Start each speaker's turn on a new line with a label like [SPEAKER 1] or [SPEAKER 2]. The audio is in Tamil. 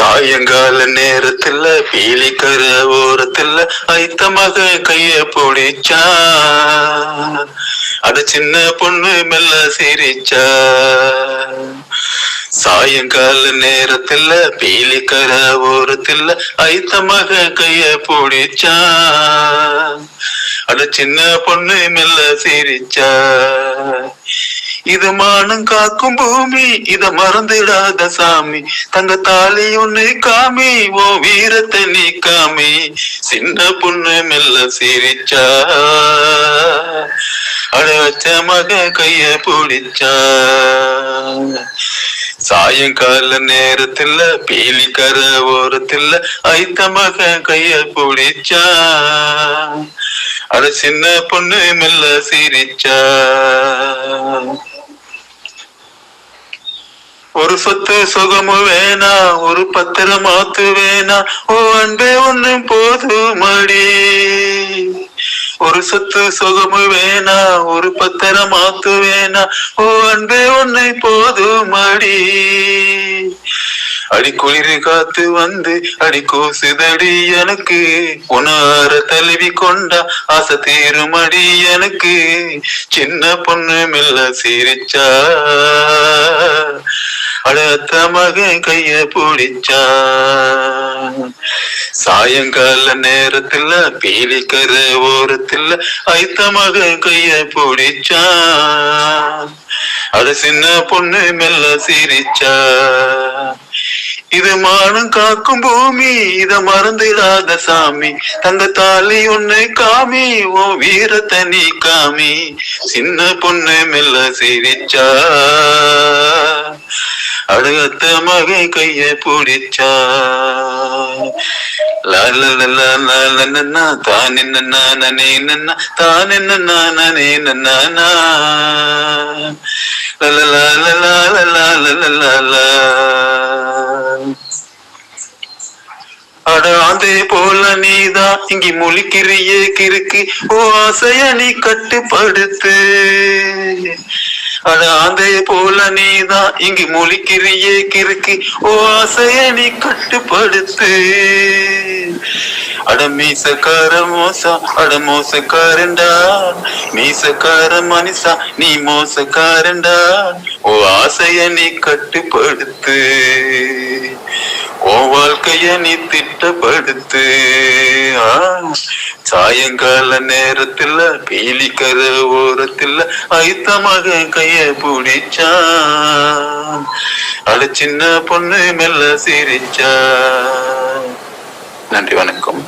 [SPEAKER 1] சாயங்கால நேரத்துல பீலிக்கர ஓரத்துல ஐத்த மக கைய பிடிச்சா, அத சின்ன பொண்ணு மெல்ல சிரிச்சா. சாயங்கால நேரத்துல பீலிக்கர ஓரத்துல ஐத்த மக கைய பிடிச்சா, அத சின்ன பொண்ணு மெல்ல சிரிச்சா. இது மானம் காக்கும் பூமி, இத மறந்துடாத சாமி. தங்க தாலி ஒண்ணு காமி, ஓ வீரத்தை நீ காமி. சின்ன பொண்ணு மெல்ல சிரிச்சா, அழச்ச மக கைய பிடிச்சா. சாயங்கால நேரத்துல பீலிக்கர ஓரத்துல ஐத்த மக கைய பிடிச்சா, அட சின்ன பொண்ணு மெல்ல சிரிச்சா. ஒரு சொத்து சுகமு வேணா, ஒரு பத்திரமாத்து வேணா, ஓ அன்பே ஒண்ணு போதுமடி. ஒரு சொத்து சுகமு வேணா, ஒரு பத்திரமாத்து வேணா, ஓ அன்பே ஒண்ணு போதுமடி. அடி குளிர் காத்து வந்து அடி கூசுதடி எனக்கு, உணர தழுவி கொண்டா ஆசை தீருமடி எனக்கு. சின்ன பொண்ணு மெல்ல சிரிச்சா, அழத்த மகன் கைய பிடிச்சா. சாயங்கால நேரத்துல பீலிக்கர ஓரத்துல ஐத்த மகன் கைய பிடிச்சா, அட சின்ன பொண்ணு மெல்ல சிரிச்சா. இது மானம் காக்கும் பூமி, இத மறந்துடாத சாமி. தங்க தாலி ஒண்ணு காமி, ஓ வீரத்தை நீ காமி. சின்ன பொண்ணு மெல்ல சிரிச்சா, அழகத்த மகன் கைய பிடிச்சா. தானே நானே நன்னா, தானே நானே நன்னா. அட அதே போல நீதான் இங்கி முழிக்கிறியே கிறுக்கு, ஓ ஆசைய நீ கட்டுப்படுத்து. அட அதே போல நீதான் இங்கு முழிக்கிறியே கிறுக்கு, ஓ ஆசைய நீ கட்டுப்படுத்து. அட மீசக்கார மோசா, அட மோசக்காரண்டா. மீசக்கார மனுஷா, நீ மோசக்காரண்டா. ஓ ஆசைய நீ கட்டுப்படுத்து, ஓ வாழ்க்கைய நீ திட்டப்படுத்து. சாயங்கால நேரத்துல பீலிக்கர ஓரத்துல ஐத்த மகன் கைய பிடிச்சா, அட சின்ன பொண்ணு மெல்ல சிரிச்சா. நன்றி, வணக்கம்.